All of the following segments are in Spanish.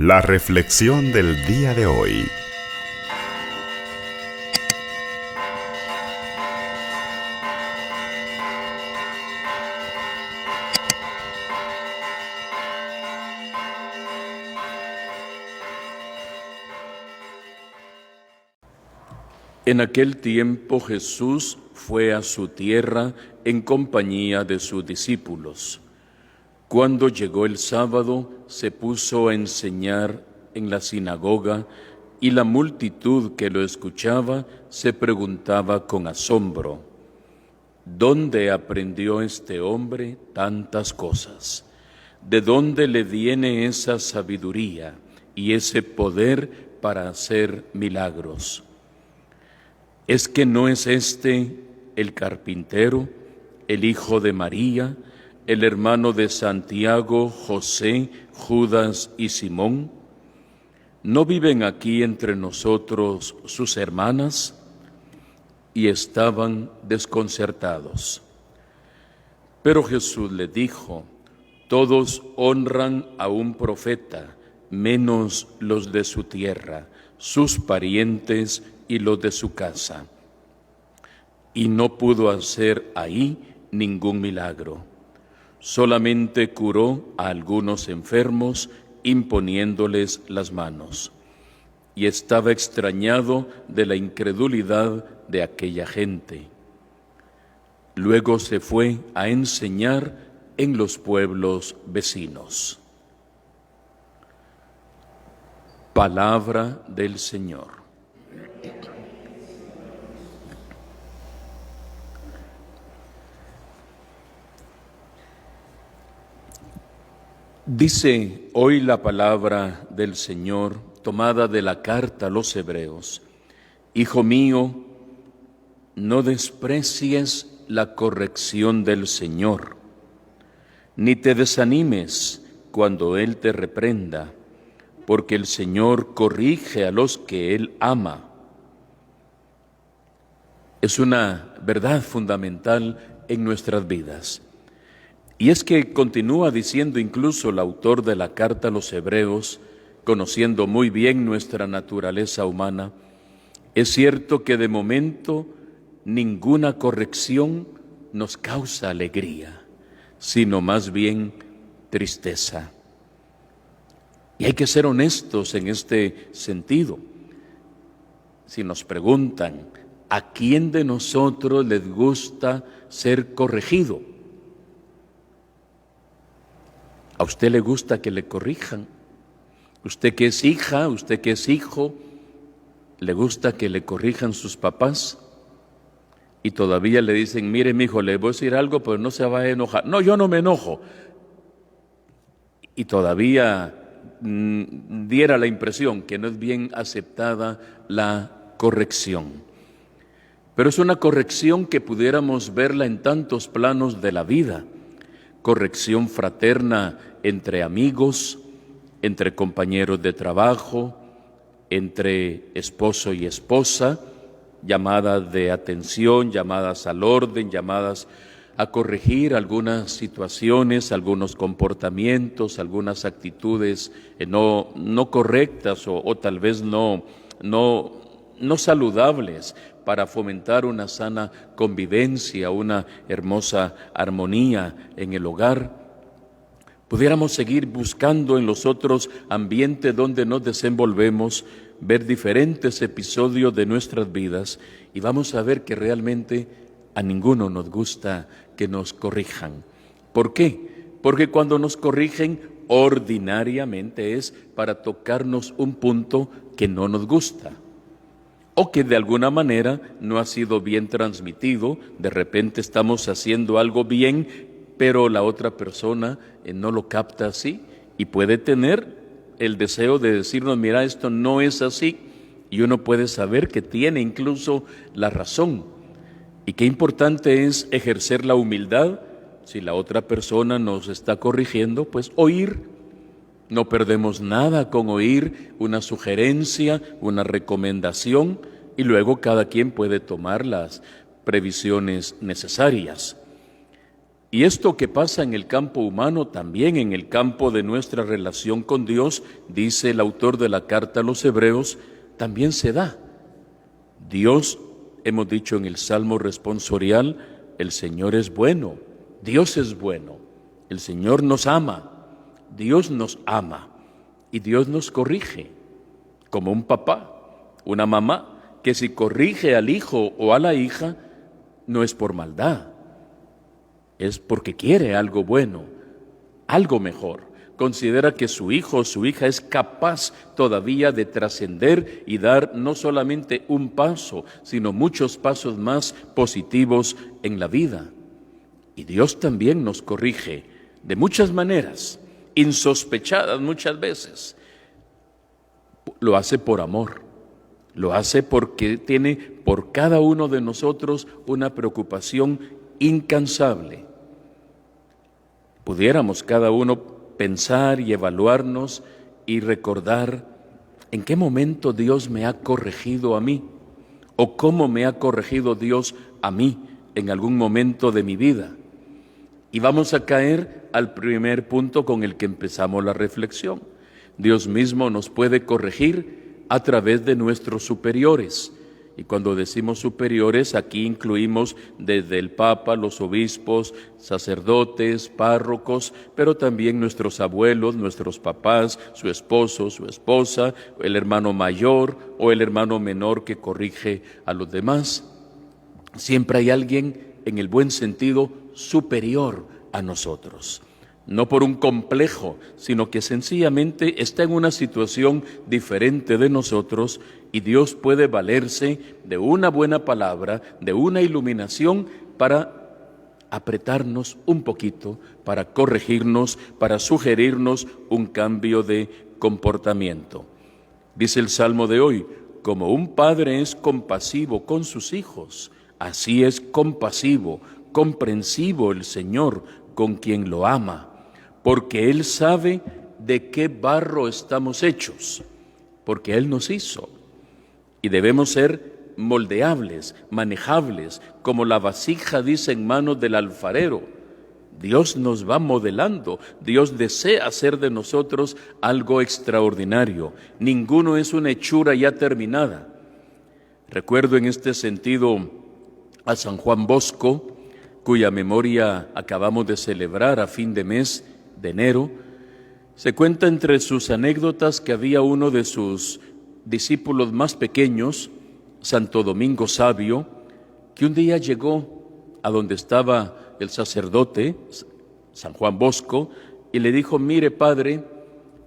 La reflexión del día de hoy. En aquel tiempo Jesús fue a su tierra en compañía de sus discípulos. Cuando llegó el sábado, se puso a enseñar en la sinagoga, y la multitud que lo escuchaba se preguntaba con asombro: ¿dónde aprendió este hombre tantas cosas? ¿De dónde le viene esa sabiduría y ese poder para hacer milagros? ¿Es que no es este el carpintero, el hijo de María, el hermano de Santiago, José, Judas y Simón? ¿No viven aquí entre nosotros sus hermanas? Y estaban desconcertados. Pero Jesús les dijo: todos honran a un profeta, menos los de su tierra, sus parientes y los de su casa. Y no pudo hacer ahí ningún milagro. Solamente curó a algunos enfermos imponiéndoles las manos. Y estaba extrañado de la incredulidad de aquella gente. Luego se fue a enseñar en los pueblos vecinos. Palabra del Señor. Dice hoy la palabra del Señor, tomada de la carta a los Hebreos: Hijo mío, no desprecies la corrección del Señor, ni te desanimes cuando Él te reprenda, porque el Señor corrige a los que Él ama. Es una verdad fundamental en nuestras vidas. Y es que continúa diciendo incluso el autor de la carta a los Hebreos, conociendo muy bien nuestra naturaleza humana: es cierto que de momento ninguna corrección nos causa alegría, sino más bien tristeza. Y hay que ser honestos en este sentido. Si nos preguntan, ¿a quién de nosotros les gusta ser corregido? ¿A usted le gusta que le corrijan? ¿Usted que es hija, usted que es hijo, le gusta que le corrijan sus papás? Y todavía le dicen: mire, mijo, le voy a decir algo, pero no se va a enojar. No, yo no me enojo. Y todavía diera la impresión que no es bien aceptada la corrección. Pero es una corrección que pudiéramos verla en tantos planos de la vida. Corrección fraterna entre amigos, entre compañeros de trabajo, entre esposo y esposa, llamadas de atención, llamadas al orden, llamadas a corregir algunas situaciones, algunos comportamientos, algunas actitudes no correctas o tal vez no saludables, para fomentar una sana convivencia, una hermosa armonía en el hogar. Pudiéramos seguir buscando en los otros ambientes donde nos desenvolvemos, ver diferentes episodios de nuestras vidas, y vamos a ver que realmente a ninguno nos gusta que nos corrijan. ¿Por qué? Porque cuando nos corrigen, ordinariamente es para tocarnos un punto que no nos gusta, o que de alguna manera no ha sido bien transmitido. De repente estamos haciendo algo bien, pero la otra persona no lo capta así, y puede tener el deseo de decirnos: mira, esto no es así, y uno puede saber que tiene incluso la razón. Y qué importante es ejercer la humildad. Si la otra persona nos está corrigiendo, pues oír. No perdemos nada con oír una sugerencia, una recomendación, y luego cada quien puede tomar las previsiones necesarias. Y esto que pasa en el campo humano, también en el campo de nuestra relación con Dios, dice el autor de la carta a los Hebreos, también se da. Dios, hemos dicho en el Salmo responsorial, el Señor es bueno, Dios es bueno, el Señor nos ama, Dios nos ama y Dios nos corrige, como un papá, una mamá, que si corrige al hijo o a la hija, no es por maldad, es porque quiere algo bueno, algo mejor. Considera que su hijo o su hija es capaz todavía de trascender y dar no solamente un paso, sino muchos pasos más positivos en la vida. Y Dios también nos corrige de muchas maneras, insospechadas muchas veces. Lo hace por amor, lo hace porque tiene por cada uno de nosotros una preocupación incansable. Pudiéramos cada uno pensar y evaluarnos y recordar en qué momento Dios me ha corregido a mí o cómo me ha corregido Dios a mí en algún momento de mi vida. Y vamos a caer al primer punto con el que empezamos la reflexión. Dios mismo nos puede corregir a través de nuestros superiores. Y cuando decimos superiores, aquí incluimos desde el Papa, los obispos, sacerdotes, párrocos, pero también nuestros abuelos, nuestros papás, su esposo, su esposa, el hermano mayor o el hermano menor que corrige a los demás. Siempre hay alguien, en el buen sentido, superior a nosotros. No por un complejo, sino que sencillamente está en una situación diferente de nosotros y Dios puede valerse de una buena palabra, de una iluminación para apretarnos un poquito, para corregirnos, para sugerirnos un cambio de comportamiento. Dice el Salmo de hoy, como un padre es compasivo con sus hijos, así es compasivo, comprensivo el Señor con quien lo ama. Porque Él sabe de qué barro estamos hechos, porque Él nos hizo. Y debemos ser moldeables, manejables, como la vasija dice en manos del alfarero. Dios nos va modelando, Dios desea hacer de nosotros algo extraordinario. Ninguno es una hechura ya terminada. Recuerdo en este sentido a San Juan Bosco, cuya memoria acabamos de celebrar a fin de mes de enero. Se cuenta entre sus anécdotas que había uno de sus discípulos más pequeños, Santo Domingo Sabio, que un día llegó a donde estaba el sacerdote, San Juan Bosco, y le dijo, mire padre,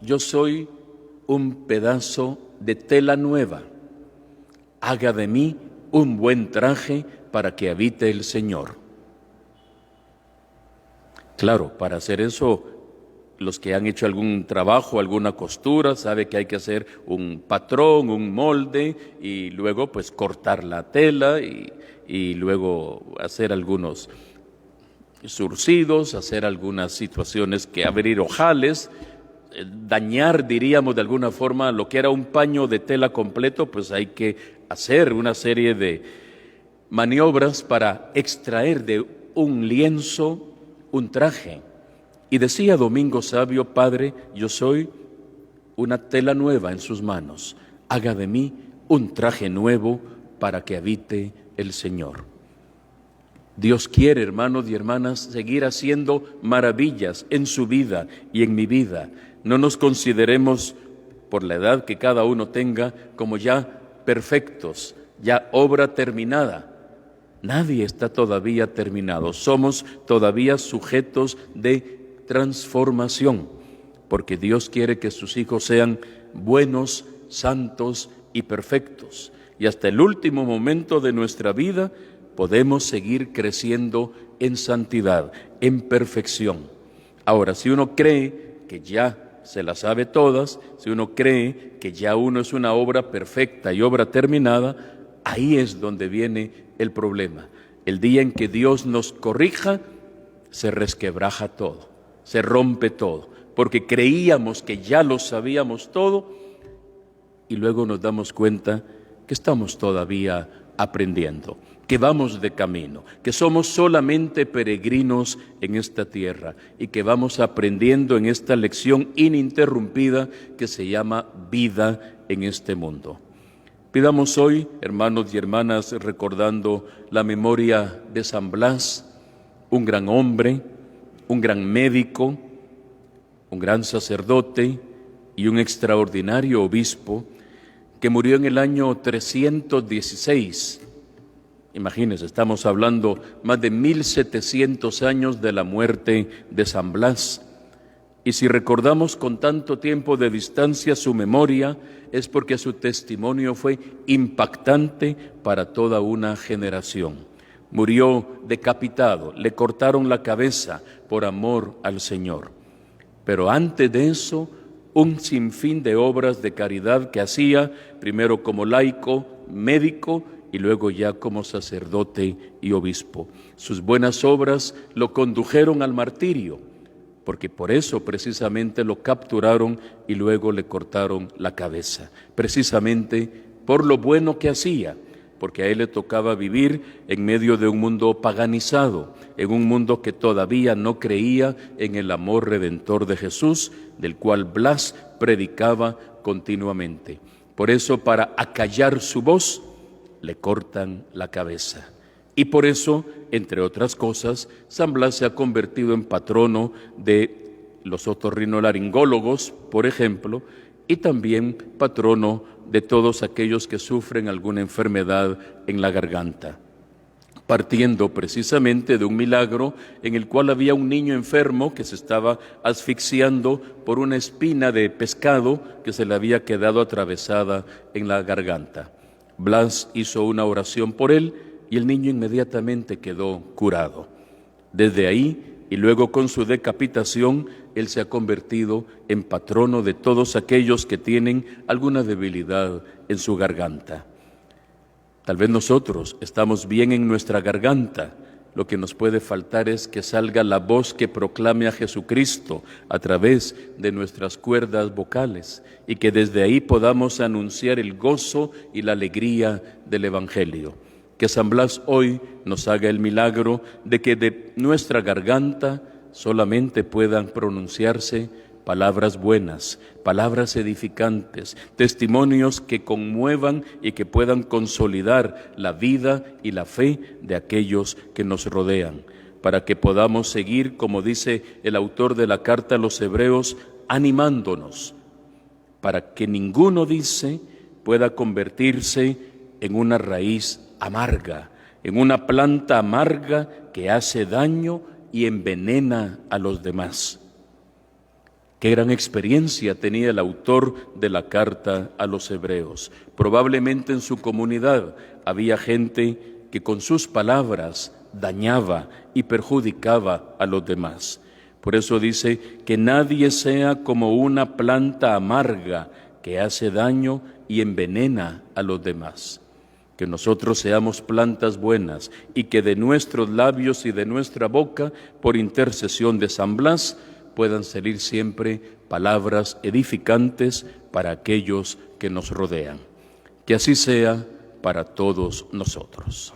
yo soy un pedazo de tela nueva, haga de mí un buen traje para que habite el Señor. Claro, para hacer eso, los que han hecho algún trabajo, alguna costura, sabe que hay que hacer un patrón, un molde y luego pues cortar la tela y luego hacer algunos surcidos, hacer algunas situaciones que abrir ojales, dañar, diríamos de alguna forma, lo que era un paño de tela completo, pues hay que hacer una serie de maniobras para extraer de un lienzo un traje. Y decía Domingo Sabio, Padre, yo soy una tela nueva en sus manos, haga de mí un traje nuevo para que habite el Señor. Dios quiere, hermanos y hermanas, seguir haciendo maravillas en su vida y en mi vida. No nos consideremos, por la edad que cada uno tenga, como ya perfectos, ya obra terminada. Nadie está todavía terminado, somos todavía sujetos de transformación, porque Dios quiere que sus hijos sean buenos, santos y perfectos. Y hasta el último momento de nuestra vida podemos seguir creciendo en santidad, en perfección. Ahora, si uno cree que ya se las sabe todas, si uno cree que ya uno es una obra perfecta y obra terminada, ahí es donde viene el problema. El día en que Dios nos corrija, se resquebraja todo, se rompe todo, porque creíamos que ya lo sabíamos todo y luego nos damos cuenta que estamos todavía aprendiendo, que vamos de camino, que somos solamente peregrinos en esta tierra y que vamos aprendiendo en esta lección ininterrumpida que se llama vida en este mundo. Pidamos hoy, hermanos y hermanas, recordando la memoria de San Blas, un gran hombre, un gran médico, un gran sacerdote y un extraordinario obispo que murió en el año 316. Imagínense, estamos hablando más de 1700 años de la muerte de San Blas. Y si recordamos con tanto tiempo de distancia su memoria, es porque su testimonio fue impactante para toda una generación. Murió decapitado, le cortaron la cabeza por amor al Señor. Pero antes de eso, un sinfín de obras de caridad que hacía, primero como laico, médico, y luego ya como sacerdote y obispo. Sus buenas obras lo condujeron al martirio, porque por eso precisamente lo capturaron y luego le cortaron la cabeza, precisamente por lo bueno que hacía, porque a él le tocaba vivir en medio de un mundo paganizado, en un mundo que todavía no creía en el amor redentor de Jesús, del cual Blas predicaba continuamente. Por eso, para acallar su voz, le cortan la cabeza. Y por eso, entre otras cosas, San Blas se ha convertido en patrono de los otorrinolaringólogos, por ejemplo, y también patrono de todos aquellos que sufren alguna enfermedad en la garganta, partiendo precisamente de un milagro en el cual había un niño enfermo que se estaba asfixiando por una espina de pescado que se le había quedado atravesada en la garganta. Blas hizo una oración por él y el niño inmediatamente quedó curado. Desde ahí, y luego con su decapitación, él se ha convertido en patrono de todos aquellos que tienen alguna debilidad en su garganta. Tal vez nosotros estamos bien en nuestra garganta, lo que nos puede faltar es que salga la voz que proclame a Jesucristo a través de nuestras cuerdas vocales y que desde ahí podamos anunciar el gozo y la alegría del Evangelio. Que San Blas hoy nos haga el milagro de que de nuestra garganta solamente puedan pronunciarse palabras buenas, palabras edificantes, testimonios que conmuevan y que puedan consolidar la vida y la fe de aquellos que nos rodean, para que podamos seguir, como dice el autor de la carta a los Hebreos, animándonos, para que ninguno, dice, pueda convertirse en una raíz amarga, en una planta amarga que hace daño y envenena a los demás. Qué gran experiencia tenía el autor de la carta a los Hebreos. Probablemente en su comunidad había gente que con sus palabras dañaba y perjudicaba a los demás. Por eso dice que nadie sea como una planta amarga que hace daño y envenena a los demás. Que nosotros seamos plantas buenas y que de nuestros labios y de nuestra boca, por intercesión de San Blas, puedan salir siempre palabras edificantes para aquellos que nos rodean. Que así sea para todos nosotros.